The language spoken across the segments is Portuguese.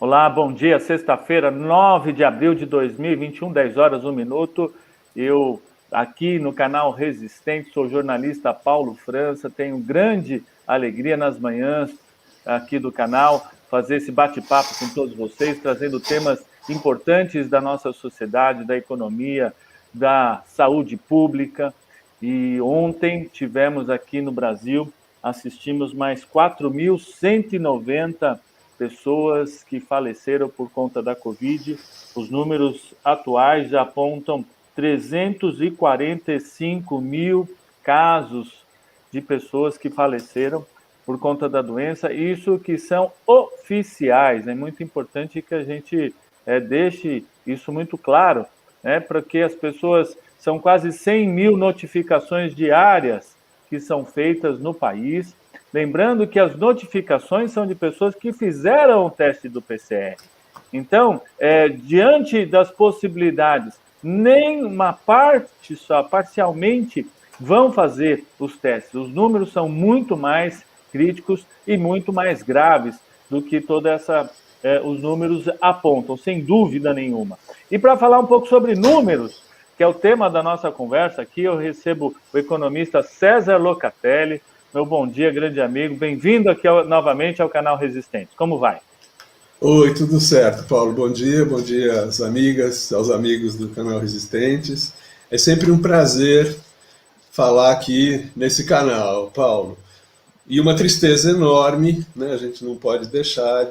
Olá, bom dia. Sexta-feira, 9 de abril de 2021, 10 horas, 1 minuto. Eu, aqui no canal Resistente, sou jornalista Paulo França. Tenho grande alegria nas manhãs aqui do canal fazer esse bate-papo com todos vocês, trazendo temas importantes da nossa sociedade, da economia, da saúde pública. E ontem tivemos aqui no Brasil, assistimos mais 4.190 pessoas que faleceram por conta da Covid. Os números atuais já apontam 345 mil casos de pessoas que faleceram por conta da doença. Isso que são oficiais. É muito importante que a gente deixe isso muito claro, né, porque as pessoas... São quase 100 mil notificações diárias que são feitas no país. Lembrando que as notificações são de pessoas que fizeram o teste do PCR. Então, diante das possibilidades, nem uma parte só, parcialmente, vão fazer os testes. Os números são muito mais críticos e muito mais graves do que os números apontam, sem dúvida nenhuma. E para falar um pouco sobre números, que é o tema da nossa conversa aqui, eu recebo o economista César Locatelli. Meu bom dia, grande amigo. Bem-vindo aqui novamente ao canal Resistente. Como vai? Oi, tudo certo, Paulo. Bom dia às amigas, aos amigos do canal Resistentes. É sempre um prazer falar aqui nesse canal, Paulo. E uma tristeza enorme, né? A gente não pode deixar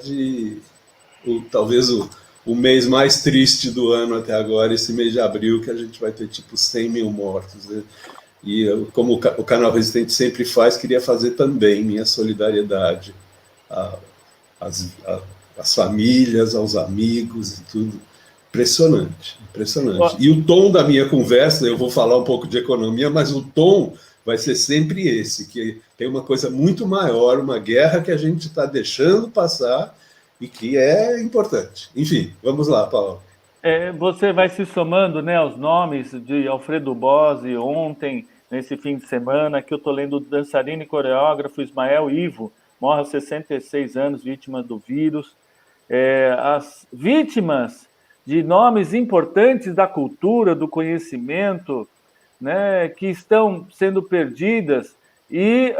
talvez o mês mais triste do ano até agora, esse mês de abril, que a gente vai ter tipo 100 mil mortos, né? E como o canal Resistente sempre faz, queria fazer também minha solidariedade às famílias, aos amigos e tudo. Impressionante, impressionante. E o tom da minha conversa, eu vou falar um pouco de economia, mas o tom vai ser sempre esse, que tem uma coisa muito maior, uma guerra que a gente está deixando passar e que é importante. Enfim, vamos lá, Paulo. Você vai se somando, né, aos nomes de Alfredo Bozzi ontem, nesse fim de semana, que eu estou lendo o dançarino e coreógrafo Ismael Ivo, morre aos 66 anos, vítima do vírus. As vítimas de nomes importantes da cultura, do conhecimento, né, que estão sendo perdidas, e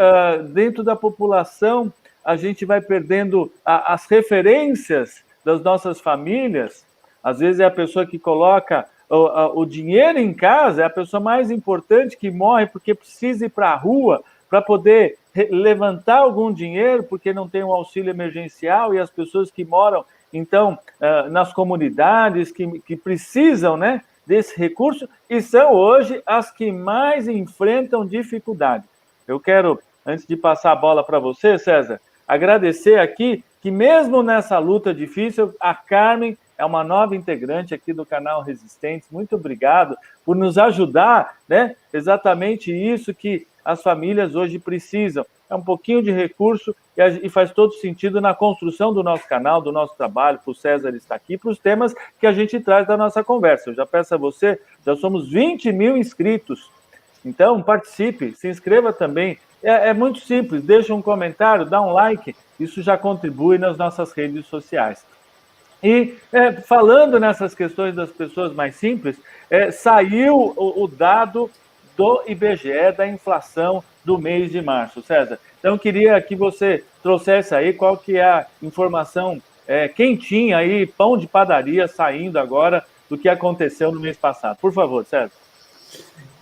dentro da população a gente vai perdendo as referências das nossas famílias. Às vezes é a pessoa que coloca o dinheiro em casa, é a pessoa mais importante que morre porque precisa ir para a rua para poder levantar algum dinheiro, porque não tem um auxílio emergencial, e as pessoas que moram, então, nas comunidades que precisam, né, desse recurso, e são hoje as que mais enfrentam dificuldade. Eu quero, antes de passar a bola para você, César, agradecer aqui que mesmo nessa luta difícil, a Carmen é uma nova integrante aqui do canal Resistentes. Muito obrigado por nos ajudar, né? Exatamente isso que as famílias hoje precisam. É um pouquinho de recurso e faz todo sentido na construção do nosso canal, do nosso trabalho, para o César estar aqui, para os temas que a gente traz da nossa conversa. Eu já peço a você, já somos 20 mil inscritos. Então, participe, se inscreva também. É muito simples, deixa um comentário, dá um like, isso já contribui nas nossas redes sociais. E falando nessas questões das pessoas mais simples, saiu o dado do IBGE da inflação do mês de março, César. Então, eu queria que você trouxesse aí qual que é a informação quentinha aí, pão de padaria saindo agora do que aconteceu no mês passado. Por favor, César.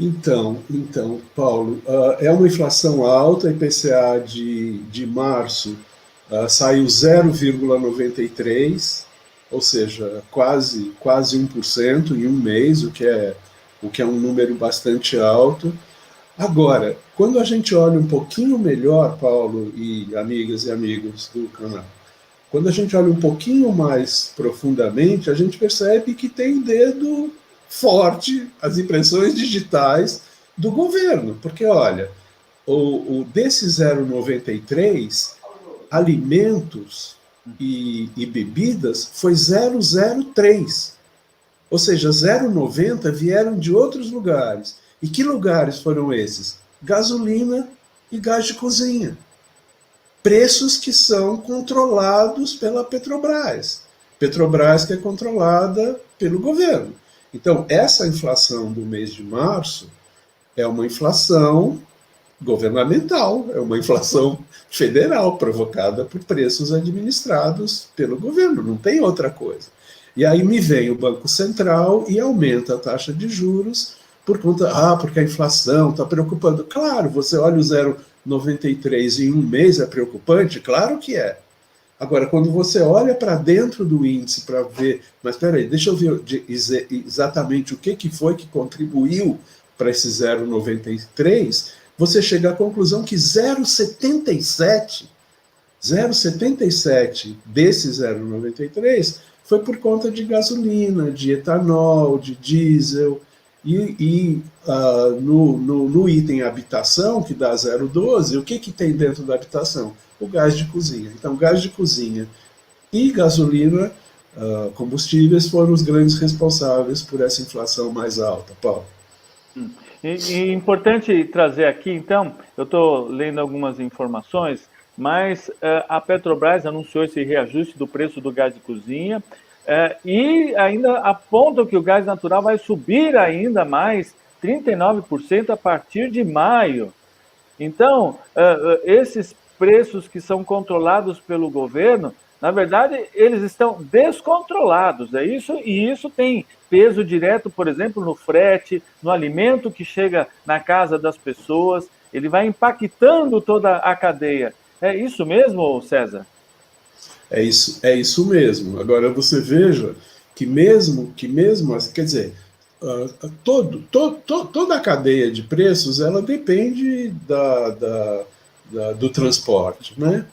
Então, Paulo, é uma inflação alta, a IPCA de março saiu 0,93%, ou seja, quase 1% em um mês, o que é um número bastante alto. Agora, quando a gente olha um pouquinho melhor, Paulo e amigas e amigos do canal, quando a gente olha um pouquinho mais profundamente, a gente percebe que tem dedo forte as impressões digitais do governo, porque olha, desse 0,93, alimentos e bebidas foi 0,03, ou seja, 0,90 vieram de outros lugares. E que lugares foram esses? Gasolina e gás de cozinha. Preços que são controlados pela Petrobras. Petrobras, que é controlada pelo governo. Então, essa inflação do mês de março é uma inflação governamental, é uma inflação federal provocada por preços administrados pelo governo, não tem outra coisa. E aí me vem o Banco Central e aumenta a taxa de juros por conta, porque a inflação está preocupando. Claro, você olha o 0,93 em um mês, é preocupante? Claro que é. Agora, quando você olha para dentro do índice para ver, mas espera aí, deixa eu ver exatamente o que foi que contribuiu para esse 0,93, você chega à conclusão que 0,77 desse 0,93 foi por conta de gasolina, de etanol, de diesel, no item habitação, que dá 0,12, o que tem dentro da habitação? O gás de cozinha. Então, gás de cozinha e gasolina, combustíveis, foram os grandes responsáveis por essa inflação mais alta. Paulo? E importante trazer aqui, então, eu estou lendo algumas informações, mas a Petrobras anunciou esse reajuste do preço do gás de cozinha e ainda apontam que o gás natural vai subir ainda mais 39% a partir de maio. Então, esses preços que são controlados pelo governo, na verdade, eles estão descontrolados, é isso? E isso tem peso direto, por exemplo, no frete, no alimento que chega na casa das pessoas, ele vai impactando toda a cadeia. É isso mesmo, César? É isso mesmo. Agora, você veja que mesmo quer dizer, toda a cadeia de preços, ela depende do transporte, né?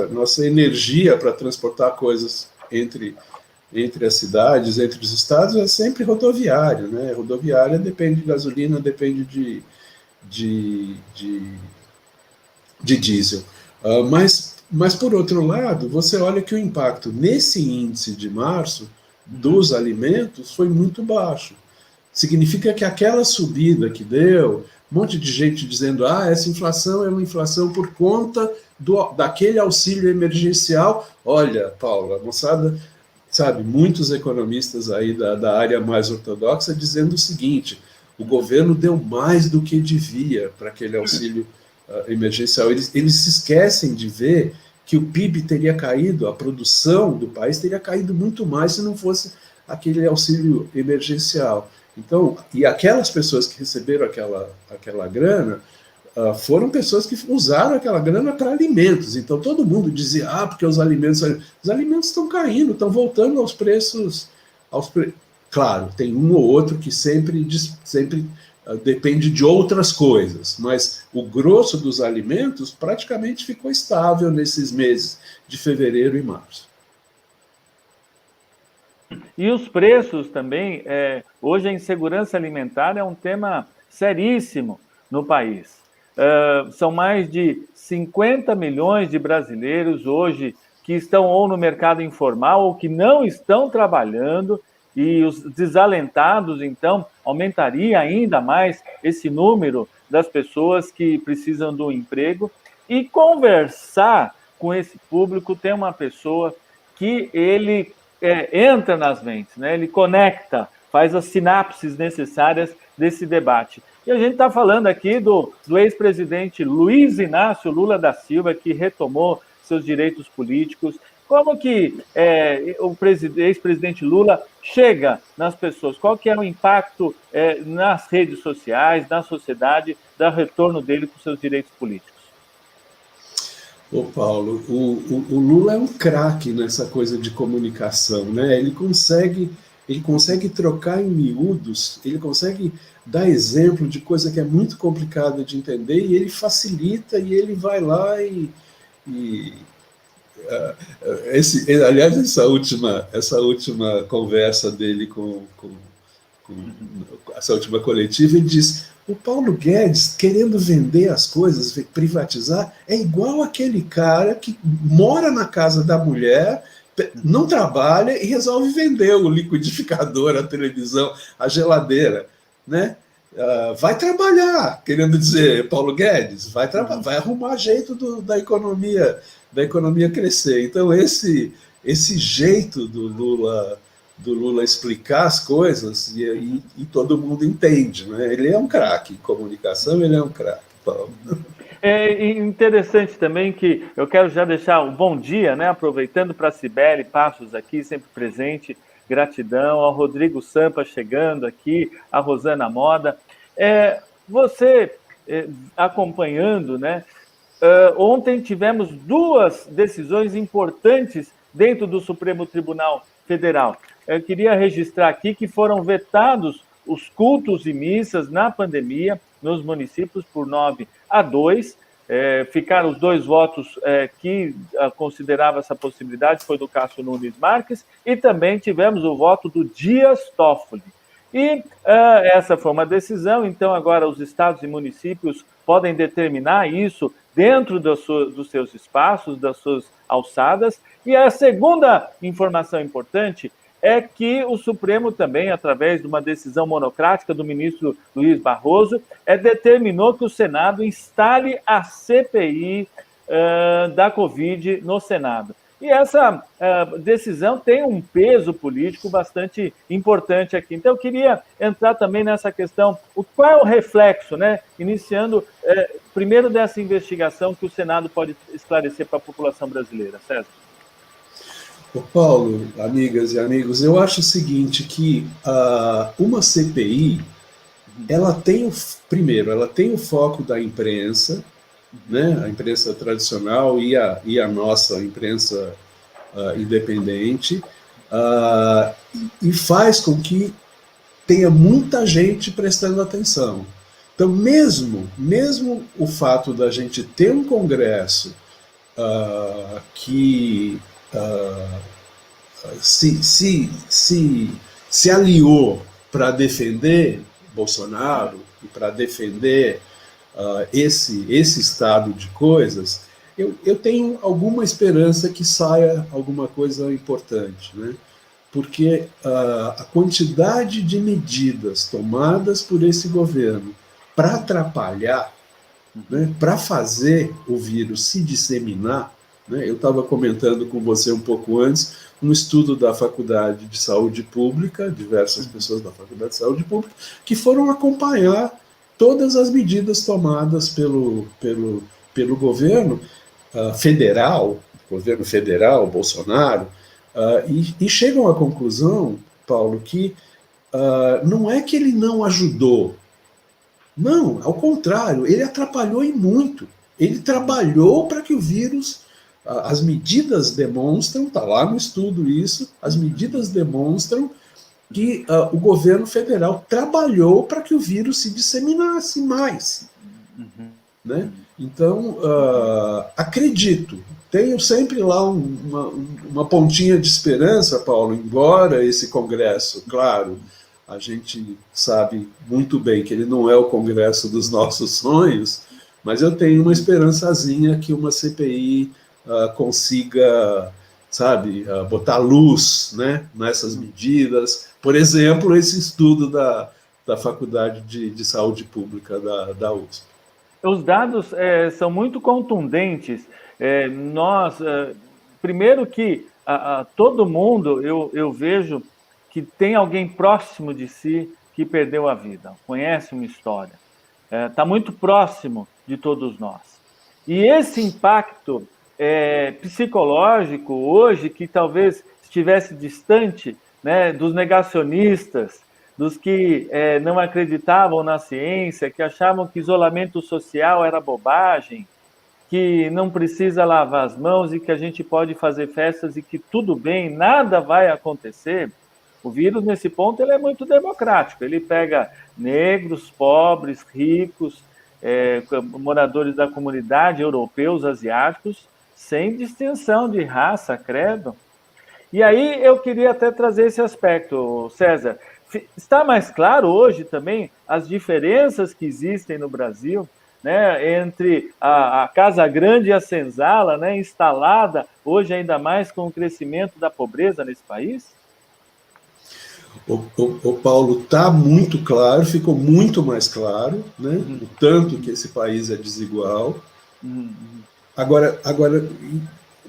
Nossa energia para transportar coisas entre as cidades, entre os estados, é sempre rodoviária, né? Rodoviária depende de gasolina, depende de diesel. Mas, por outro lado, você olha que o impacto nesse índice de março dos alimentos foi muito baixo. Significa que aquela subida que deu, um monte de gente dizendo, essa inflação é uma inflação por conta daquele auxílio emergencial. Olha, Paulo, a moçada, sabe, muitos economistas aí da área mais ortodoxa dizendo o seguinte: o governo deu mais do que devia para aquele auxílio emergencial. Eles se esquecem de ver que o PIB teria caído, a produção do país teria caído muito mais se não fosse aquele auxílio emergencial. Então, e aquelas pessoas que receberam aquela grana foram pessoas que usaram aquela grana para alimentos. Então, todo mundo dizia, porque os alimentos estão caindo, estão voltando aos preços. Claro, tem um ou outro que sempre depende de outras coisas, mas o grosso dos alimentos praticamente ficou estável nesses meses de fevereiro e março. E os preços também, hoje a insegurança alimentar é um tema seríssimo no país. São mais de 50 milhões de brasileiros hoje que estão ou no mercado informal ou que não estão trabalhando, e os desalentados, então, aumentaria ainda mais esse número das pessoas que precisam do emprego. E conversar com esse público, tem uma pessoa que ele entra nas mentes, né? Ele conecta, faz as sinapses necessárias desse debate. E a gente está falando aqui do ex-presidente Luiz Inácio Lula da Silva, que retomou seus direitos políticos. Como que o ex-presidente Lula chega nas pessoas? Qual que é o impacto nas redes sociais, na sociedade, do retorno dele com seus direitos políticos? Ô Paulo, o Lula é um craque nessa coisa de comunicação, né? Ele consegue trocar em miúdos, ele consegue dar exemplo de coisa que é muito complicada de entender, e ele facilita, e ele vai lá aliás, essa última conversa dele com essa última coletiva, ele diz: o Paulo Guedes querendo vender as coisas, privatizar, é igual aquele cara que mora na casa da mulher, não trabalha e resolve vender o liquidificador, a televisão, a geladeira, né? vai trabalhar, querendo dizer, Paulo Guedes, vai arrumar jeito da economia crescer. Então, esse jeito do Lula explicar as coisas e todo mundo entende, né? Ele é um craque em comunicação, ele é um craque, Paulo. É interessante também que eu quero já deixar um bom dia, né? Aproveitando para a Cibele Passos aqui, sempre presente, gratidão, ao Rodrigo Sampa chegando aqui, a Rosana Moda. Você acompanhando, né? Ontem tivemos duas decisões importantes dentro do Supremo Tribunal Federal. Eu queria registrar aqui que foram vetados os cultos e missas na pandemia nos municípios por 9-2. Ficaram os dois votos que considerava essa possibilidade, foi do Cássio Nunes Marques, e também tivemos o voto do Dias Toffoli. E essa foi uma decisão, então agora os estados e municípios podem determinar isso dentro dos seus espaços, das suas alçadas. E a segunda informação importante é que o Supremo também, através de uma decisão monocrática do ministro Luiz Barroso, determinou que o Senado instale a CPI da Covid no Senado. E essa decisão tem um peso político bastante importante aqui. Então, eu queria entrar também nessa questão, qual é o reflexo, né? Iniciando primeiro dessa investigação que o Senado pode esclarecer para a população brasileira. César. Ô Paulo, amigas e amigos, eu acho o seguinte, que uma CPI, ela tem ela tem o foco da imprensa, né, a imprensa tradicional e a nossa imprensa independente, e faz com que tenha muita gente prestando atenção. Então, mesmo o fato da gente ter um Congresso que se aliou para defender Bolsonaro e para defender esse estado de coisas, eu tenho alguma esperança que saia alguma coisa importante, né? Porque a quantidade de medidas tomadas por esse governo para atrapalhar, né, para fazer o vírus se disseminar, né? Eu estava comentando com você um pouco antes, um estudo da Faculdade de Saúde Pública, diversas pessoas da Faculdade de Saúde Pública, que foram acompanhar todas as medidas tomadas pelo governo federal, Bolsonaro, e chegam à conclusão, Paulo, que não é que ele não ajudou, não, ao contrário, ele atrapalhou e muito. Ele trabalhou para que o vírus, as medidas demonstram, está lá no estudo isso, as medidas demonstram que o governo federal trabalhou para que o vírus se disseminasse mais. Né? Então, acredito, tenho sempre lá uma pontinha de esperança, Paulo, embora esse Congresso, claro, a gente sabe muito bem que ele não é o Congresso dos nossos sonhos, mas eu tenho uma esperançazinha que uma CPI consiga, sabe, botar luz, né, nessas medidas. Por exemplo, esse estudo da Faculdade de Saúde Pública da USP. Os dados são muito contundentes. Primeiro que todo mundo, eu vejo que tem alguém próximo de si que perdeu a vida, conhece uma história, está muito próximo de todos nós. E esse impacto psicológico hoje, que talvez estivesse distante, né, dos negacionistas, dos que não acreditavam na ciência, que achavam que isolamento social era bobagem, que não precisa lavar as mãos e que a gente pode fazer festas e que tudo bem, nada vai acontecer. O vírus, nesse ponto, ele é muito democrático. Ele pega negros, pobres, ricos, moradores da comunidade, europeus, asiáticos, sem distinção de raça, credo. E aí eu queria até trazer esse aspecto, César. Está mais claro hoje também as diferenças que existem no Brasil, né, entre a Casa Grande e a Senzala, né, instalada hoje ainda mais com o crescimento da pobreza nesse país? O Paulo, está muito claro, ficou muito mais claro, né? O tanto que esse país é desigual. Agora,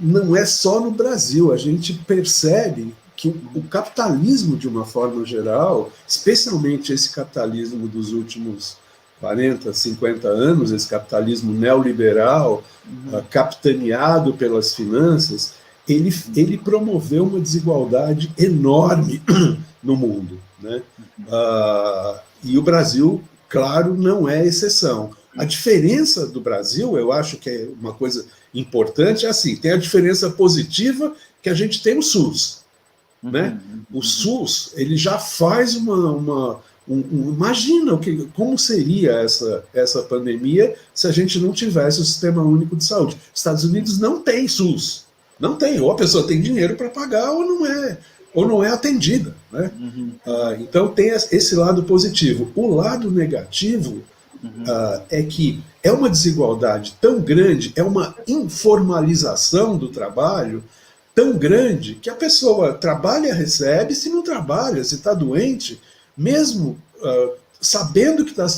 não é só no Brasil, a gente percebe que o capitalismo, de uma forma geral, especialmente esse capitalismo dos últimos 40, 50 anos, esse capitalismo neoliberal, capitaneado pelas finanças, ele promoveu uma desigualdade enorme no mundo, né? E o Brasil, claro, não é exceção. A diferença do Brasil, eu acho que é uma coisa importante, é assim, tem a diferença positiva que a gente tem o SUS, né? O SUS, ele já faz imagina como seria essa pandemia se a gente não tivesse o Sistema Único de Saúde. Estados Unidos não tem SUS, não tem, ou a pessoa tem dinheiro para pagar ou não é atendida, né? Então tem esse lado positivo. O lado negativo é que é uma desigualdade tão grande, é uma informalização do trabalho tão grande que a pessoa trabalha, recebe, se não trabalha, se está doente, mesmo sabendo que está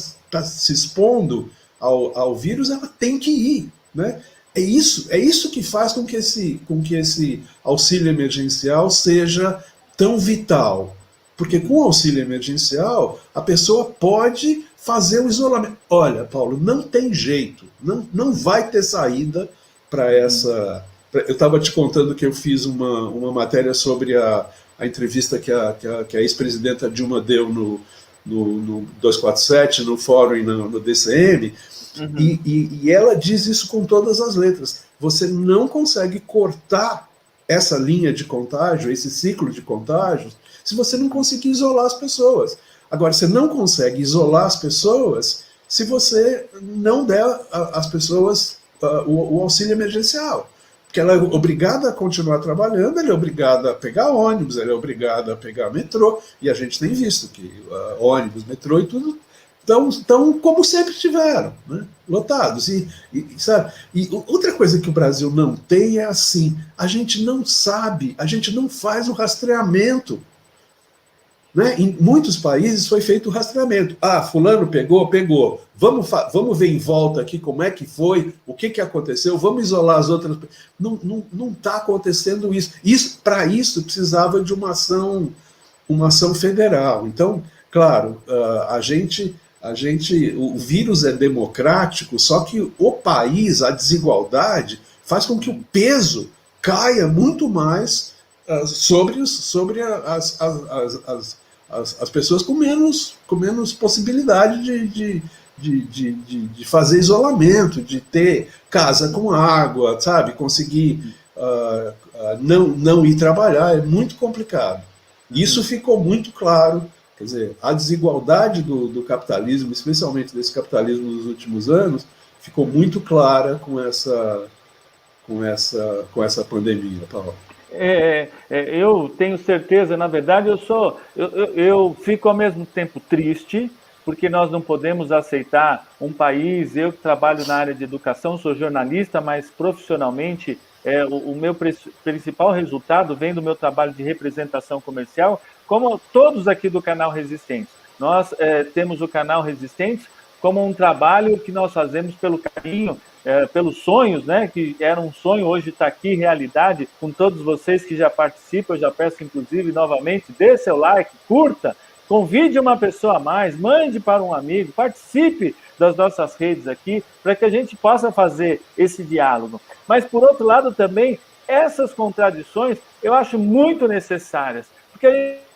se expondo ao vírus, ela tem que ir, né? É isso que faz com que esse auxílio emergencial seja tão vital. Porque com o auxílio emergencial, a pessoa pode fazer o isolamento. Olha, Paulo, não tem jeito, não vai ter saída para essa... Eu estava te contando que eu fiz uma matéria sobre a entrevista que a ex-presidenta Dilma deu no 247, no fórum e no DCM, e ela diz isso com todas as letras. Você não consegue cortar essa linha de contágio, esse ciclo de contágios, se você não conseguir isolar as pessoas. Agora, você não consegue isolar as pessoas se você não der às pessoas o auxílio emergencial. Porque ela é obrigada a continuar trabalhando, ela é obrigada a pegar ônibus, ela é obrigada a pegar metrô, e a gente tem visto que ônibus, metrô e tudo estão como sempre estiveram, né? Lotados. Sabe? E outra coisa que o Brasil não tem é assim, a gente não sabe, a gente não faz o rastreamento. Né? Em muitos países foi feito o rastreamento. Fulano pegou. Vamos ver em volta aqui como é que foi, o que aconteceu, vamos isolar as outras. Não está acontecendo isso. Para isso precisava de uma ação federal. Então, claro, o vírus é democrático, só que o país, a desigualdade, faz com que o peso caia muito mais sobre as pessoas com menos possibilidade de fazer isolamento, de ter casa com água, sabe? Conseguir não ir trabalhar, é muito complicado. Isso ficou muito claro. Quer dizer, a desigualdade do capitalismo, especialmente desse capitalismo dos últimos anos, ficou muito clara com essa pandemia, Paulo. Eu tenho certeza, na verdade, eu fico ao mesmo tempo triste, porque nós não podemos aceitar um país, eu que trabalho na área de educação, sou jornalista, mas profissionalmente o meu principal resultado vem do meu trabalho de representação comercial, como todos aqui do canal Resistentes. Nós temos o canal Resistentes como um trabalho que nós fazemos pelo caminho, pelos sonhos, né? Que era um sonho, hoje está aqui, realidade, com todos vocês que já participam. Eu já peço, inclusive, novamente, dê seu like, curta, convide uma pessoa a mais, mande para um amigo, participe das nossas redes aqui, para que a gente possa fazer esse diálogo. Mas, por outro lado, também, essas contradições eu acho muito necessárias, porque a gente...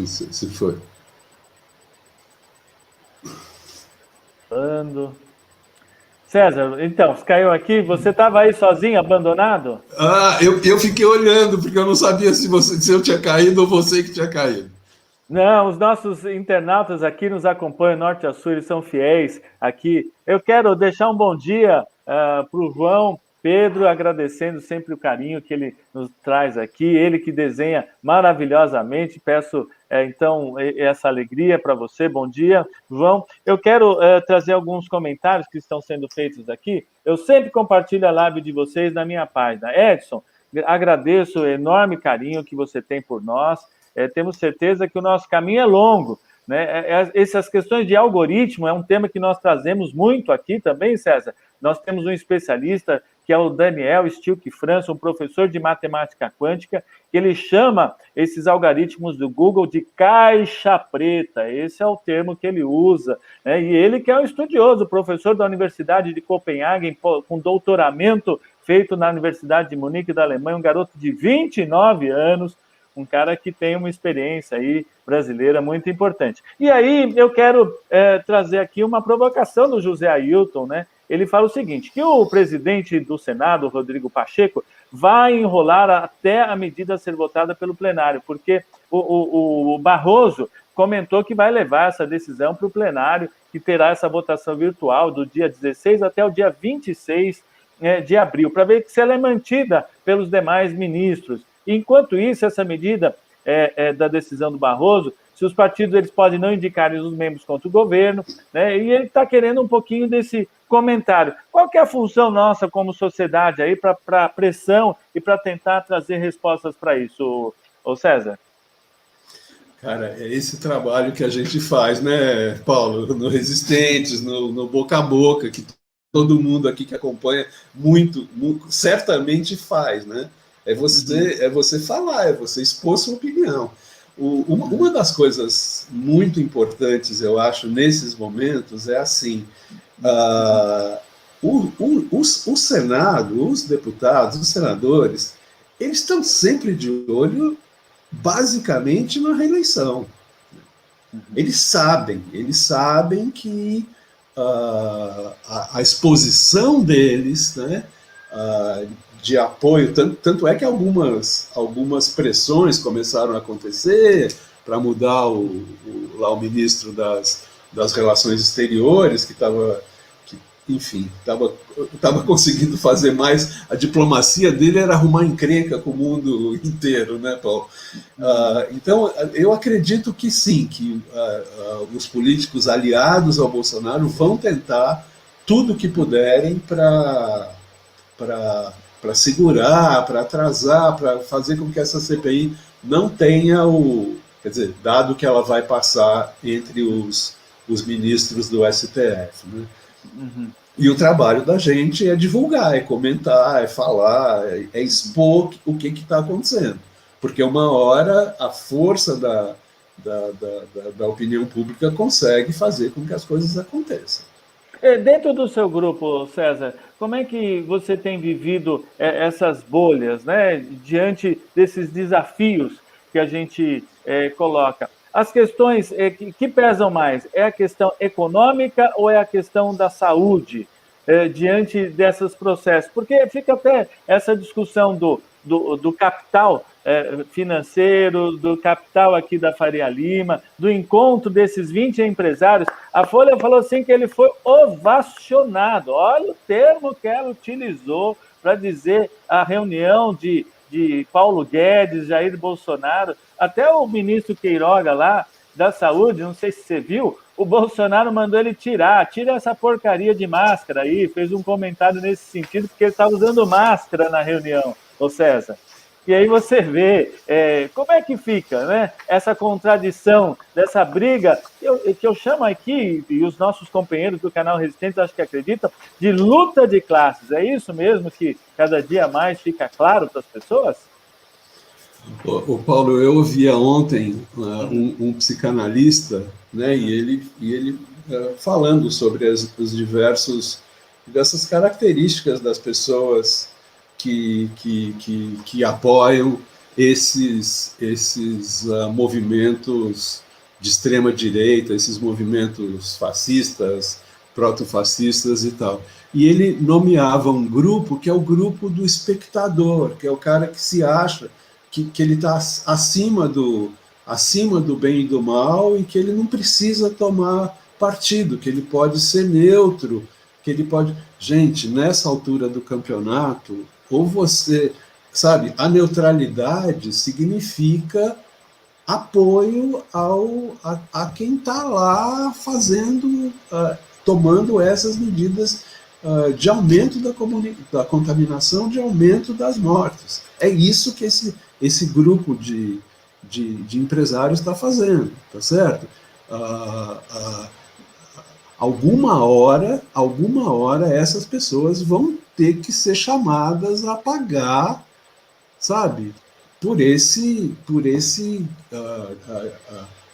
Se foi. César, então, você caiu aqui, você estava aí sozinho, abandonado? Eu fiquei olhando, porque eu não sabia se eu tinha caído ou você que tinha caído. Não, os nossos internautas aqui nos acompanham, norte a sul, eles são fiéis aqui. Eu quero deixar um bom dia para o João Pedro, agradecendo sempre o carinho que ele nos traz aqui, ele que desenha maravilhosamente. Peço, então, essa alegria para você. Bom dia, João. Eu quero trazer alguns comentários que estão sendo feitos aqui. Eu sempre compartilho a live de vocês na minha página. Edson, agradeço o enorme carinho que você tem por nós. Temos certeza que o nosso caminho é longo, né? Essas questões de algoritmo é um tema que nós trazemos muito aqui também, César. Nós temos um especialista, que é o Daniel Stilke França, um professor de matemática quântica, que ele chama esses algoritmos do Google de caixa preta. Esse é o termo que ele usa, né? E ele que é um estudioso, professor da Universidade de Copenhague, com doutoramento feito na Universidade de Munique, da Alemanha, um garoto de 29 anos, um cara que tem uma experiência aí brasileira muito importante. E aí eu quero trazer aqui uma provocação do José Ailton, né? Ele fala o seguinte, que o presidente do Senado, Rodrigo Pacheco, vai enrolar até a medida ser votada pelo plenário, porque o Barroso comentou que vai levar essa decisão para o plenário, que terá essa votação virtual do dia 16 até o dia 26 de abril, para ver se ela é mantida pelos demais ministros. Enquanto isso, essa medida da decisão do Barroso, se os partidos eles podem não indicar os membros contra o governo, né, e ele está querendo um pouquinho desse comentário. Qual que é a função nossa como sociedade aí para pressão e para tentar trazer respostas para isso, ô César? Cara, é esse trabalho que a gente faz, né, Paulo? No Resistentes, no Boca a Boca, que todo mundo aqui que acompanha muito certamente faz, né? É você falar, é você expor sua opinião. Uma das coisas muito importantes, eu acho, nesses momentos é assim, o Senado, os deputados, os senadores, eles estão sempre de olho, basicamente, na reeleição. Eles sabem que a exposição deles, né, de apoio, tanto é que algumas pressões começaram a acontecer para mudar lá o ministro das Relações Exteriores, que estava, enfim, estava conseguindo fazer mais, a diplomacia dele era arrumar encrenca com o mundo inteiro, né, Paulo? Então, eu acredito que sim, que os políticos aliados ao Bolsonaro vão tentar tudo o que puderem para segurar, para atrasar, para fazer com que essa CPI não tenha quer dizer, dado que ela vai passar entre os ministros do STF, né? Uhum. E o trabalho da gente é divulgar, é comentar, é falar, é expor o que está acontecendo. Porque uma hora a força da opinião pública consegue fazer com que as coisas aconteçam. Dentro do seu grupo, César, como é que você tem vivido essas bolhas, né, diante desses desafios que a gente coloca? As questões que pesam mais, é a questão econômica ou é a questão da saúde diante desses processos? Porque fica até essa discussão do capital financeiro, do capital aqui da Faria Lima, do encontro desses 20 empresários. A Folha falou assim que ele foi ovacionado. Olha o termo que ela utilizou para dizer a reunião de Paulo Guedes, Jair Bolsonaro, até o ministro Queiroga lá da Saúde, não sei se você viu, o Bolsonaro mandou ele tira essa porcaria de máscara aí, fez um comentário nesse sentido, porque ele estava usando máscara na reunião, ô César. E aí você vê como é que fica, né? Essa contradição, dessa briga, que eu chamo aqui, e os nossos companheiros do canal Resistentes acho que acreditam, de luta de classes. É isso mesmo que cada dia mais fica claro para as pessoas? O Paulo, eu ouvia ontem um psicanalista, né, e ele falando sobre as diversas características das pessoas que apoiam esses movimentos de extrema direita, esses movimentos fascistas, proto-fascistas e tal. E ele nomeava um grupo que é o grupo do espectador, que é o cara que se acha que ele está acima acima do bem e do mal e que ele não precisa tomar partido, que ele pode ser neutro, que ele pode... Gente, nessa altura do campeonato, ou você... Sabe, a neutralidade significa apoio a quem está lá fazendo, tomando essas medidas de aumento da contaminação, de aumento das mortes. É isso que esse grupo de empresários está fazendo, tá certo? Alguma hora essas pessoas vão ter que ser chamadas a pagar, sabe, por esse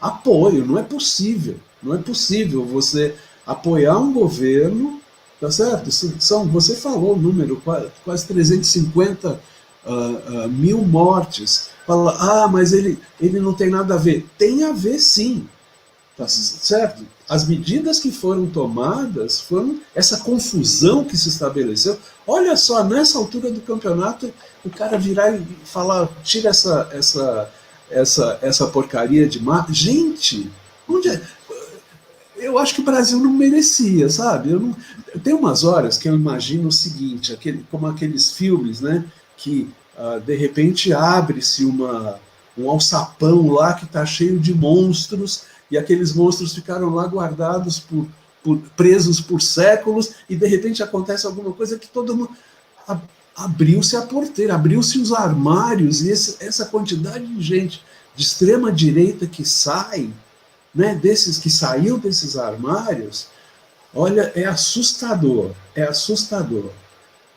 apoio. Não é possível você apoiar um governo, tá certo? Você falou o número, quase 350 mil mortes. Fala, mas ele não tem nada a ver. Tem a ver, sim, tá certo? As medidas que foram tomadas foram essa confusão que se estabeleceu. Olha só, nessa altura do campeonato, o cara virar e falar, tira essa porcaria de mar. Gente, onde é? Eu acho que o Brasil não merecia, sabe? Tem umas horas que eu imagino o seguinte, como aqueles filmes, né? Que de repente abre-se um alçapão lá que está cheio de monstros, e aqueles monstros ficaram lá guardados, presos por séculos, e de repente acontece alguma coisa que todo mundo... Abriu-se a porteira, abriu-se os armários, e essa quantidade de gente de extrema direita que sai, né, que saiu desses armários, olha, é assustador.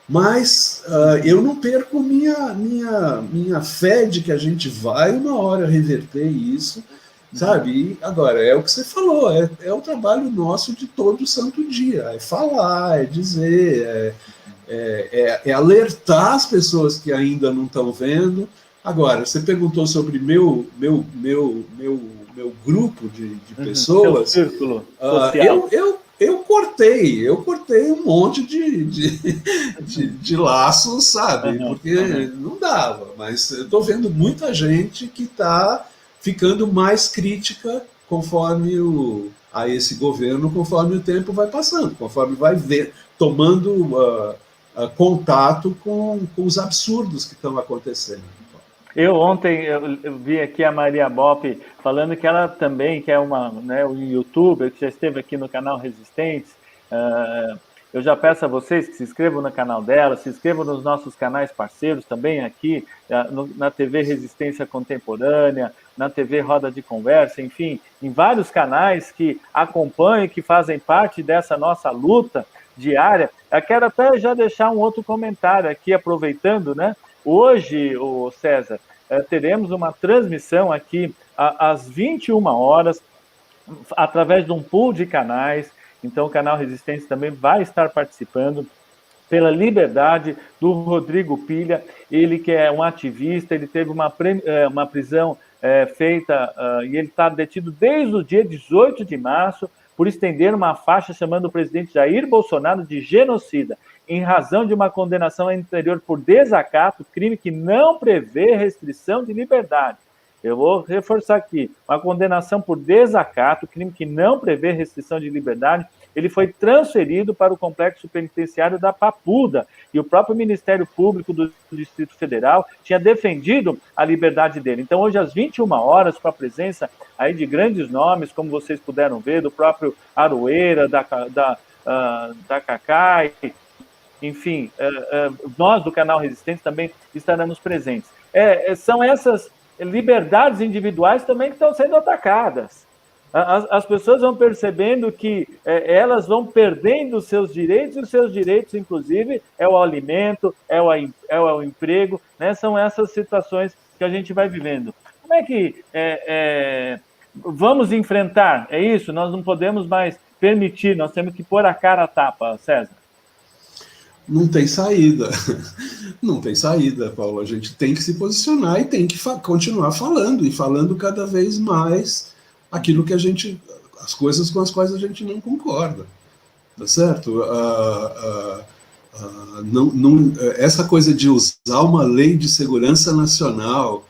Mas eu não perco minha fé de que a gente vai uma hora reverter isso, sabe? E agora, é o que você falou, é o trabalho nosso de todo santo dia, é falar, é dizer, é alertar as pessoas que ainda não estão vendo. Agora, você perguntou sobre meu grupo de pessoas. Seu círculo social. Eu cortei um monte de laços, sabe? Porque não dava. Mas eu estou vendo muita gente que está ficando mais crítica a esse governo, conforme o tempo vai passando, conforme vai tomando contato com os absurdos que estão acontecendo. Ontem eu vi aqui a Maria Bopp falando que ela também, que é um youtuber, que já esteve aqui no canal Resistentes. Eu já peço a vocês que se inscrevam no canal dela, se inscrevam nos nossos canais parceiros também aqui, na TV Resistência Contemporânea, na TV Roda de Conversa, enfim, em vários canais que acompanham, que fazem parte dessa nossa luta diária. Eu quero até já deixar um outro comentário aqui, aproveitando, né? Hoje, César, teremos uma transmissão aqui às 21 horas, através de um pool de canais. Então, o canal Resistência também vai estar participando, pela liberdade do Rodrigo Pilha, ele que é um ativista, ele teve uma prisão feita, e ele está detido desde o dia 18 de março, por estender uma faixa chamando o presidente Jair Bolsonaro de genocida, em razão de uma condenação anterior por desacato, crime que não prevê restrição de liberdade. Eu vou reforçar aqui, uma condenação por desacato, crime que não prevê restrição de liberdade. Ele foi transferido para o complexo penitenciário da Papuda, e o próprio Ministério Público do Distrito Federal tinha defendido a liberdade dele. Então, hoje, às 21 horas, com a presença aí de grandes nomes, como vocês puderam ver, do próprio Aroeira, da Cacai, enfim, nós do canal Resistência também estaremos presentes. São essas liberdades individuais também que estão sendo atacadas. As pessoas vão percebendo que elas vão perdendo os seus direitos, e os seus direitos, inclusive, é o alimento, é o emprego, né? São essas situações que a gente vai vivendo. Como é que vamos enfrentar? É isso? Nós não podemos mais permitir, nós temos que pôr a cara a tapa, César. Não tem saída. Não tem saída, Paulo. A gente tem que se posicionar e tem que continuar falando, e falando cada vez mais aquilo que as coisas com as quais a gente não concorda, tá certo? Essa coisa de usar uma lei de segurança nacional,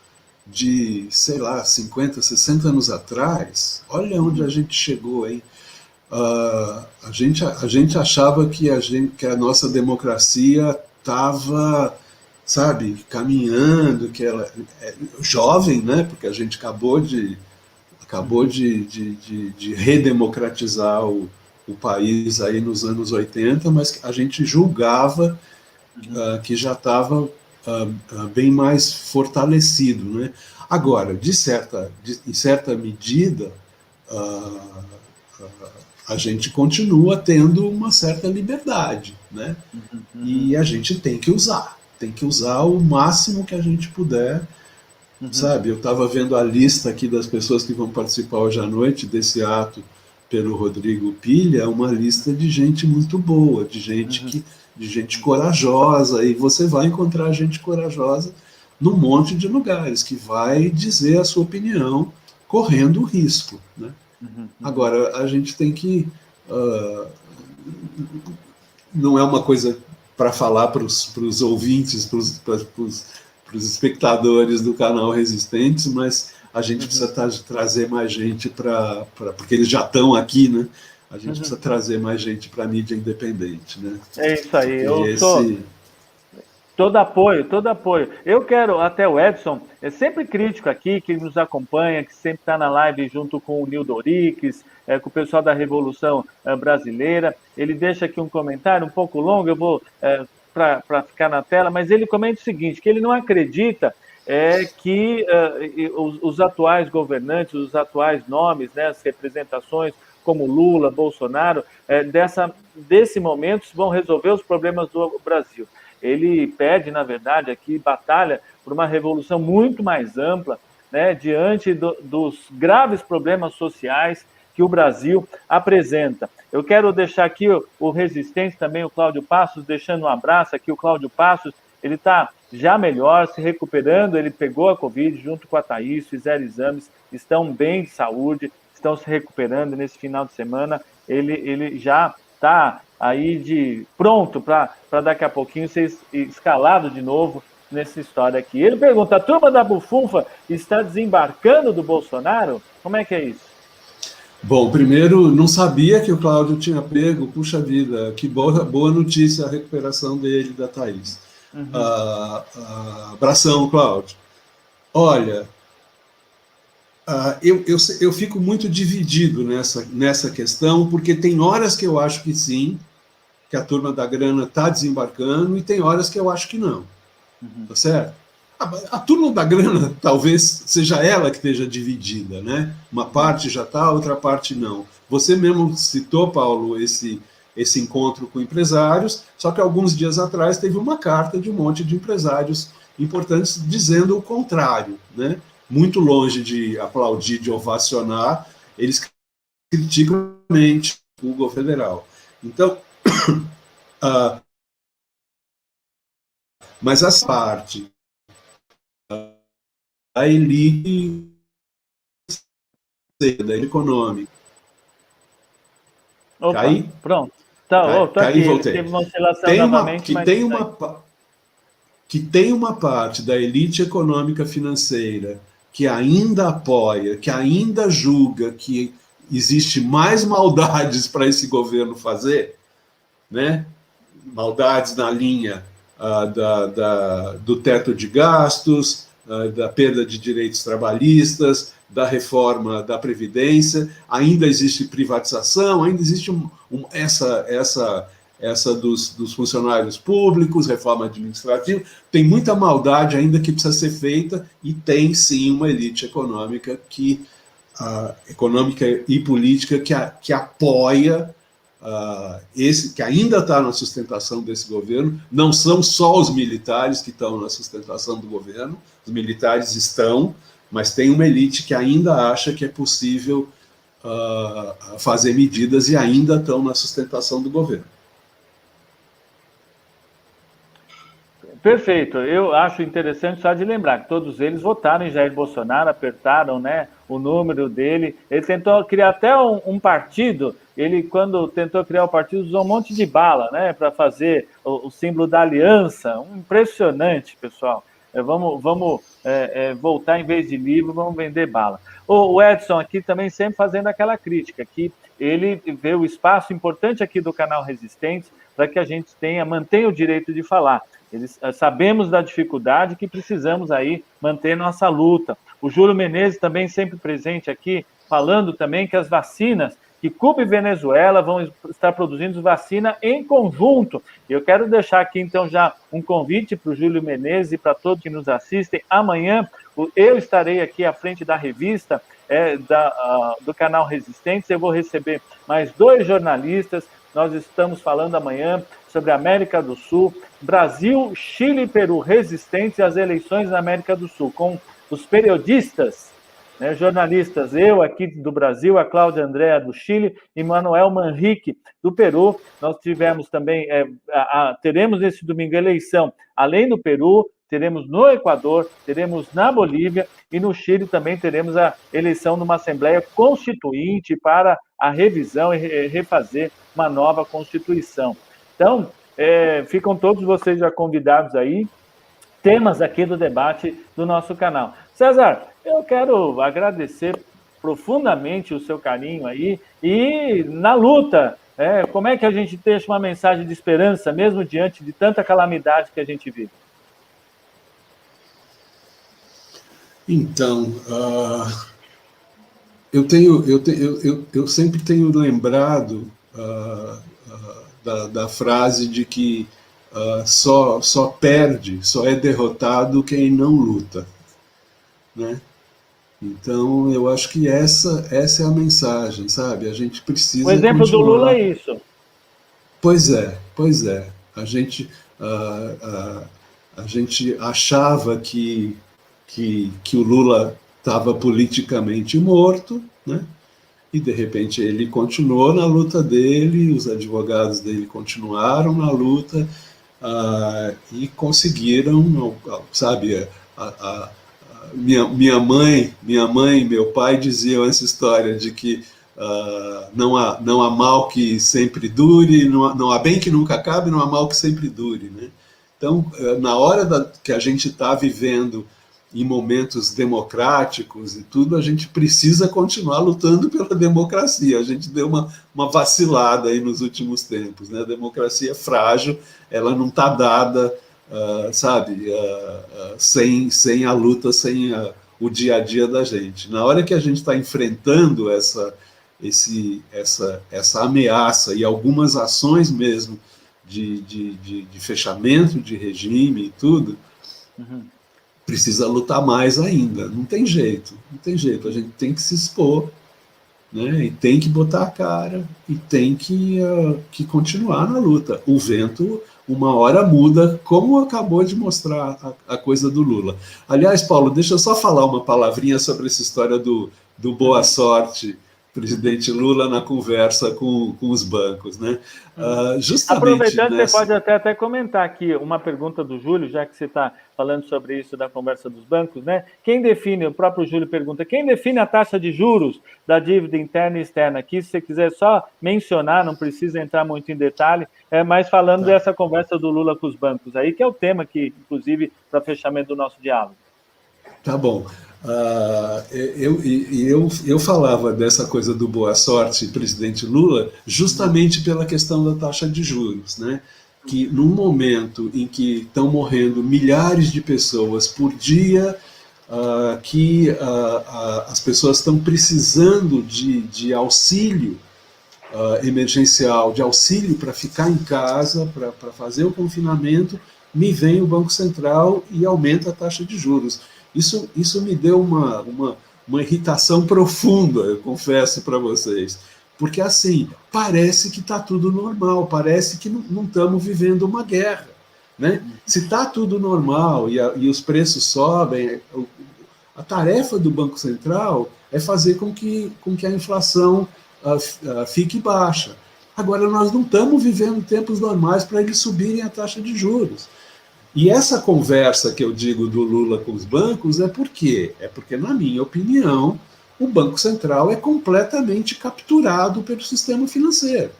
de, sei lá, 50, 60 anos atrás, olha onde a gente chegou, hein? A gente achava que a nossa democracia estava, sabe, caminhando, que ela é jovem, né? Porque a gente acabou de redemocratizar o país aí nos anos 80, mas a gente julgava que já estava bem mais fortalecido, né? Agora, em certa medida, uh, a gente continua tendo uma certa liberdade, né? E a gente tem que usar o máximo que a gente puder, sabe? Eu estava vendo a lista aqui das pessoas que vão participar hoje à noite desse ato pelo Rodrigo Pilha, é uma lista de gente muito boa, de gente corajosa, e você vai encontrar gente corajosa num monte de lugares, que vai dizer a sua opinião, correndo o risco, né? Agora, a gente tem que... não é uma coisa para falar para os ouvintes, para os espectadores do canal Resistentes, mas a gente precisa trazer mais gente porque eles já estão aqui, né? A gente precisa trazer mais gente para a mídia independente, né? É isso aí, sou todo apoio, todo apoio. Eu quero, até o Edson, é sempre crítico aqui, que nos acompanha, que sempre está na live junto com o Nildo Orix, com o pessoal da Revolução Brasileira. Ele deixa aqui um comentário um pouco longo, eu vou para ficar na tela, mas ele comenta o seguinte, que ele não acredita que os atuais governantes, os atuais nomes, né, as representações, como Lula, Bolsonaro, desse momento vão resolver os problemas do Brasil. Ele pede, na verdade, aqui, batalha por uma revolução muito mais ampla, né, diante dos graves problemas sociais que o Brasil apresenta. Eu quero deixar aqui o Resistente, também o Cláudio Passos, deixando um abraço aqui. O Cláudio Passos, ele está já melhor, se recuperando, ele pegou a Covid junto com a Thaís, fizeram exames, estão bem de saúde, estão se recuperando nesse final de semana. Ele já está aí pronto para daqui a pouquinho ser escalado de novo nessa história aqui. Ele pergunta, a turma da Bufunfa está desembarcando do Bolsonaro? Como é que é isso? Bom, primeiro, não sabia que o Cláudio tinha pego, puxa vida, que boa notícia a recuperação dele, da Thaís. Abração, Cláudio. Olha, eu fico muito dividido nessa questão, porque tem horas que eu acho que sim, que a turma da grana está desembarcando, e tem horas que eu acho que não. Tá certo? A turma da grana talvez seja ela que esteja dividida, né? Uma parte já está, outra parte não. Você mesmo citou, Paulo, esse encontro com empresários, só que alguns dias atrás teve uma carta de um monte de empresários importantes dizendo o contrário, né? Muito longe de aplaudir, de ovacionar, eles criticam o governo federal. Então, mas essa parte a elite da econômica. Opa, Caí? Pronto. Tá, Caí, voltei. Teve uma oscilação novamente, que tem uma parte da elite econômica financeira que ainda apoia, que ainda julga que existe mais maldades para esse governo fazer, né? Maldades na linha do teto de gastos, da perda de direitos trabalhistas, da reforma da Previdência, ainda existe privatização, ainda existe essa dos funcionários públicos, reforma administrativa, tem muita maldade ainda que precisa ser feita, e tem sim uma elite econômica econômica e política que apoia que ainda está na sustentação desse governo. Não são só os militares que estão na sustentação do governo, os militares estão, mas tem uma elite que ainda acha que é possível fazer medidas e ainda estão na sustentação do governo. Perfeito. Eu acho interessante só de lembrar que todos eles votaram em Jair Bolsonaro, apertaram, né, o número dele. Ele tentou criar até um partido. Ele, quando tentou criar o partido, usou um monte de bala, né, para fazer o símbolo da aliança. Impressionante, pessoal. Vamos voltar em vez de livro, vamos vender bala. O Edson aqui também sempre fazendo aquela crítica, que ele vê o espaço importante aqui do canal Resistentes para que a gente mantenha o direito de falar. Sabemos da dificuldade que precisamos aí manter nossa luta. O Júlio Menezes também sempre presente aqui, falando também que as vacinas, que Cuba e Venezuela vão estar produzindo vacina em conjunto. Eu quero deixar aqui, então, já um convite para o Júlio Menezes e para todos que nos assistem. Amanhã, eu estarei aqui à frente da revista do canal Resistentes. Eu vou receber mais 2 jornalistas. Nós estamos falando amanhã sobre a América do Sul, Brasil, Chile e Peru resistentes às eleições na América do Sul, com os periodistas, né, jornalistas, eu aqui do Brasil, a Cláudia Andréa do Chile e Manuel Manrique do Peru. Nós tivemos também, teremos nesse domingo eleição, além do Peru, teremos no Equador, teremos na Bolívia e no Chile também teremos a eleição de uma Assembleia Constituinte para a revisão e refazer uma nova Constituição. Então, ficam todos vocês já convidados aí, temas aqui do debate do nosso canal. César, eu quero agradecer profundamente o seu carinho aí e na luta, como é que a gente deixa uma mensagem de esperança, mesmo diante de tanta calamidade que a gente vive? Então, eu sempre tenho lembrado da frase de que só perde, só é derrotado quem não luta, né? Então, eu acho que essa é a mensagem, sabe? A gente precisa continuar. O exemplo do Lula é isso. Pois é. A gente achava que o Lula estava politicamente morto, né? E, de repente, ele continuou na luta dele, os advogados dele continuaram na luta e conseguiram, sabe, minha mãe e meu pai diziam essa história de que não há mal que sempre dure, não há bem que nunca acabe, não há mal que sempre dure, né? Então, na hora que a gente está vivendo em momentos democráticos e tudo, a gente precisa continuar lutando pela democracia. A gente deu uma vacilada aí nos últimos tempos, né? A democracia é frágil, ela não está dada, sabe, sem a luta, sem o dia a dia da gente. Na hora que a gente está enfrentando essa ameaça e algumas ações mesmo de fechamento de regime e tudo, precisa lutar mais ainda, não tem jeito, a gente tem que se expor, né? E tem que botar a cara, e tem que continuar na luta. O vento, uma hora muda, como acabou de mostrar a coisa do Lula. Aliás, Paulo, deixa eu só falar uma palavrinha sobre essa história do boa sorte, presidente Lula na conversa com os bancos, né? Justamente aproveitando, você pode até comentar aqui uma pergunta do Júlio, já que você está falando sobre isso da conversa dos bancos, né? Quem define, o próprio Júlio pergunta, quem define a taxa de juros da dívida interna e externa? Aqui, se você quiser só mencionar, não precisa entrar muito em detalhe, mas falando dessa conversa do Lula com os bancos aí, que é o tema que, inclusive, para fechamento do nosso diálogo. Tá bom. Eu falava dessa coisa do boa sorte, presidente Lula, justamente pela questão da taxa de juros, né? Que num momento em que estão morrendo milhares de pessoas por dia, que as pessoas estão precisando de auxílio emergencial, de auxílio para ficar em casa, para fazer o confinamento, me vem o Banco Central e aumenta a taxa de juros. Isso me deu uma irritação profunda, eu confesso para vocês. Porque, assim, parece que está tudo normal, parece que não estamos vivendo uma guerra, né? Se está tudo normal e os preços sobem, a tarefa do Banco Central é fazer com que a inflação fique baixa. Agora, nós não estamos vivendo tempos normais para eles subirem a taxa de juros. E essa conversa que eu digo do Lula com os bancos por quê? É porque, na minha opinião, o Banco Central é completamente capturado pelo sistema financeiro.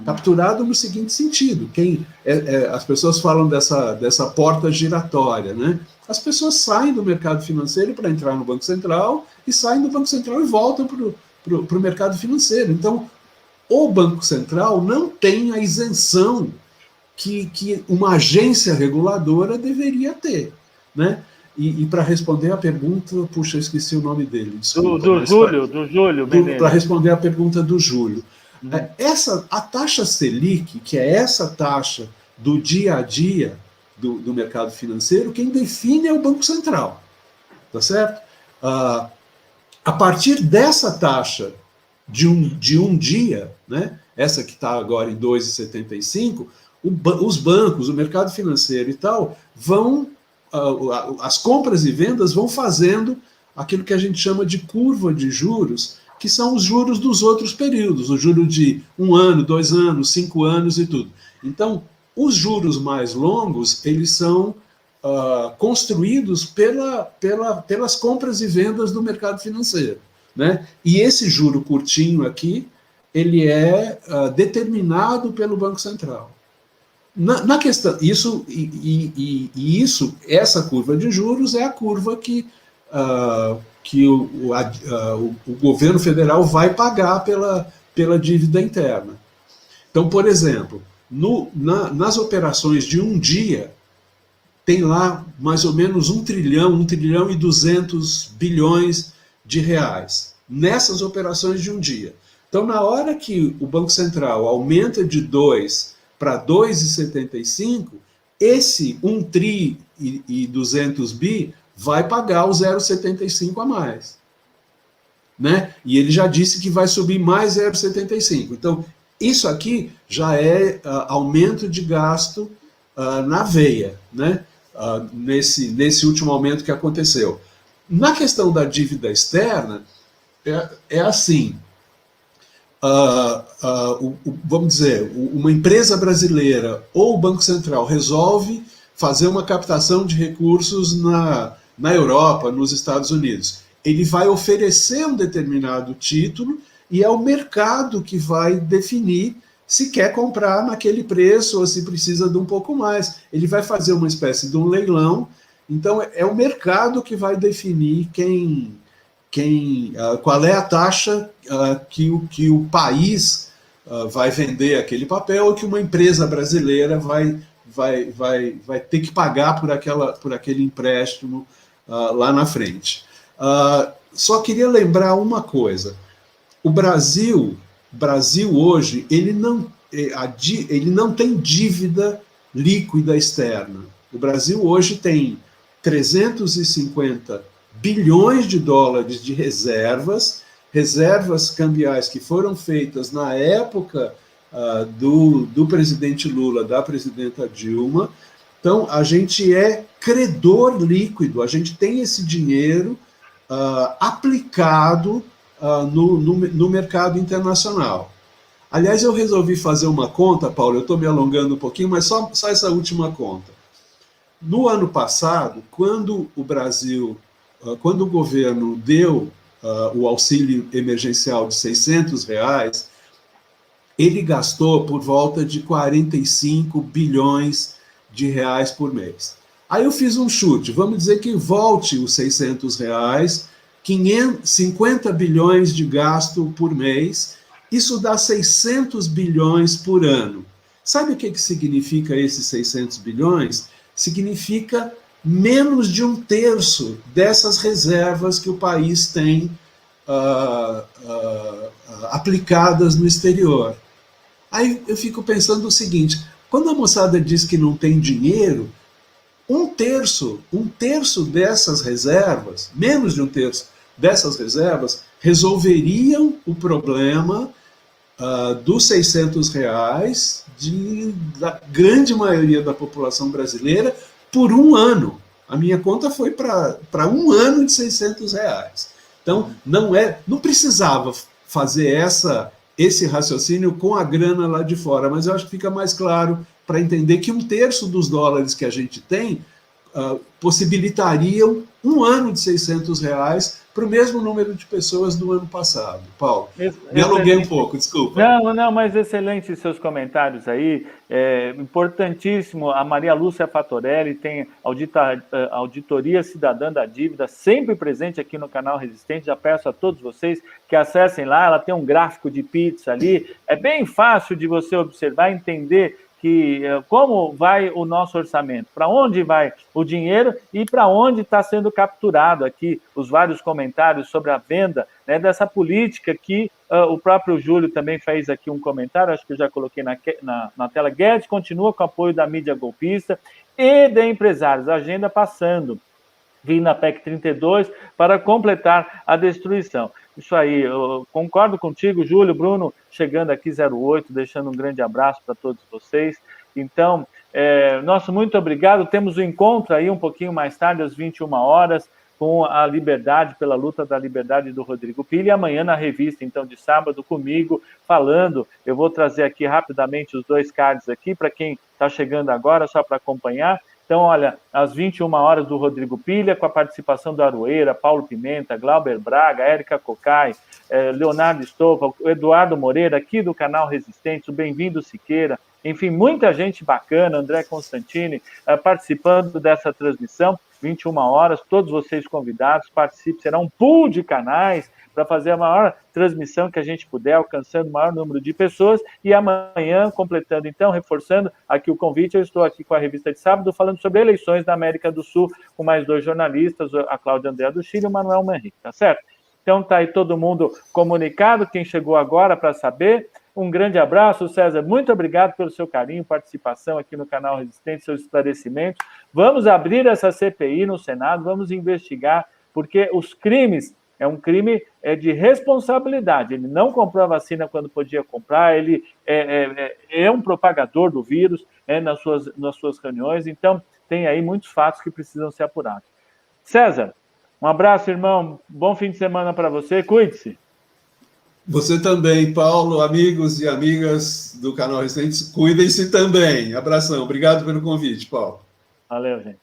Capturado no seguinte sentido: as pessoas falam dessa porta giratória, né? As pessoas saem do mercado financeiro para entrar no Banco Central e saem do Banco Central e voltam para o mercado financeiro. Então, o Banco Central não tem a isenção que uma agência reguladora deveria ter, né? E para responder a pergunta, puxa, eu esqueci o nome dele, desculpa. Do Júlio Menezes. Para responder a pergunta do Júlio. A taxa Selic, que é essa taxa do dia a dia do mercado financeiro, quem define é o Banco Central, tá certo? A partir dessa taxa de um dia, né, essa que está agora em 2,75, os bancos, o mercado financeiro e tal, as compras e vendas vão fazendo aquilo que a gente chama de curva de juros, que são os juros dos outros períodos, o juro de 1 ano, 2 anos, 5 anos e tudo. Então, os juros mais longos, eles são construídos pelas compras e vendas do mercado financeiro, né? E esse juro curtinho aqui, ele é determinado pelo Banco Central. Na questão, essa curva de juros é a curva que o governo federal vai pagar pela dívida interna. Então, por exemplo, nas operações de um dia, tem lá mais ou menos 1 trilhão e 200 bilhões de reais, nessas operações de um dia. Então, na hora que o Banco Central aumenta de 2 para 2,75, esse 1 tri e 200 bi vai pagar o 0,75 a mais, né? E ele já disse que vai subir mais 0,75. Então, isso aqui já é aumento de gasto na veia, né? Nesse último aumento que aconteceu. Na questão da dívida externa, é assim, vamos dizer, uma empresa brasileira ou o Banco Central resolve fazer uma captação de recursos na Europa, nos Estados Unidos. Ele vai oferecer um determinado título e é o mercado que vai definir se quer comprar naquele preço ou se precisa de um pouco mais. Ele vai fazer uma espécie de um leilão. Então, é o mercado que vai definir qual é a taxa que o país vai vender aquele papel ou que uma empresa brasileira vai ter que pagar por aquele empréstimo lá na frente. Só queria lembrar uma coisa. O Brasil hoje, ele não tem dívida líquida externa. O Brasil hoje tem 350 bilhões de dólares de reservas cambiais que foram feitas na época do presidente Lula, da presidenta Dilma. Então, a gente é credor líquido, a gente tem esse dinheiro aplicado no mercado internacional. Aliás, eu resolvi fazer uma conta, Paulo, eu estou me alongando um pouquinho, mas só essa última conta. No ano passado, quando o governo deu o auxílio emergencial de R$600, ele gastou por volta de 45 bilhões de reais por mês. Aí eu fiz um chute, vamos dizer que volte os R$600, 50 bilhões de gasto por mês, isso dá 600 bilhões por ano. Sabe o que significa esses 600 bilhões? Significa menos de 1/3 dessas reservas que o país tem aplicadas no exterior. Aí eu fico pensando o seguinte, quando a moçada diz que não tem dinheiro, 1/3 dessas reservas, menos de 1/3 dessas reservas, resolveriam o problema dos R$600 da grande maioria da população brasileira por um ano. A minha conta foi para um ano de R$600. Então, não precisava fazer esse raciocínio com a grana lá de fora, mas eu acho que fica mais claro para entender que 1/3 dos dólares que a gente tem possibilitariam um ano de R$ 600 para o mesmo número de pessoas do ano passado. Paulo, me alonguei um pouco, desculpa. Não, mas excelente seus comentários aí, importantíssimo. A Maria Lúcia Fatorelli tem Auditoria Cidadã da Dívida, sempre presente aqui no canal Resistente. Já peço a todos vocês que acessem lá, ela tem um gráfico de pizza ali, é bem fácil de você observar e entender como vai o nosso orçamento, para onde vai o dinheiro e para onde está sendo capturado aqui os vários comentários sobre a venda, né, dessa política que o próprio Júlio também fez aqui um comentário, acho que eu já coloquei na tela. Guedes continua com o apoio da mídia golpista e de empresários, a agenda passando, vindo a PEC 32 para completar a destruição. Isso aí, eu concordo contigo, Júlio, Bruno, chegando aqui 08, deixando um grande abraço para todos vocês. Então, nosso muito obrigado. Temos o encontro aí um pouquinho mais tarde, às 21 horas, com a liberdade, pela luta da liberdade do Rodrigo Pilha, e amanhã na revista, então, de sábado, comigo, falando. Eu vou trazer aqui rapidamente os 2 cards aqui, para quem está chegando agora, só para acompanhar. Então, olha, às 21 horas do Rodrigo Pilha, com a participação do Aroeira, Paulo Pimenta, Glauber Braga, Érica Cocai, Leonardo Stoffa, Eduardo Moreira, aqui do canal Resistente, o Bem-vindo Siqueira, enfim, muita gente bacana, André Constantini, participando dessa transmissão, 21 horas, todos vocês convidados, participem, será um pool de canais para fazer a maior transmissão que a gente puder, alcançando o maior número de pessoas, e amanhã, completando então, reforçando aqui o convite, eu estou aqui com a revista de sábado, falando sobre eleições na América do Sul, com mais 2 jornalistas, a Cláudia Andréa do Chile e o Manuel Manrique, tá certo? Então tá aí todo mundo comunicado, quem chegou agora para saber. Um grande abraço, César, muito obrigado pelo seu carinho, participação aqui no canal Resistente, seus esclarecimentos. Vamos abrir essa CPI no Senado, vamos investigar, porque os crimes, é um crime de responsabilidade, ele não comprou a vacina quando podia comprar, ele é um propagador do vírus nas suas reuniões, então tem aí muitos fatos que precisam ser apurados. César, um abraço, irmão, bom fim de semana para você, cuide-se. Você também, Paulo, amigos e amigas do canal Resistente, cuidem-se também. Abração, obrigado pelo convite, Paulo. Valeu, gente.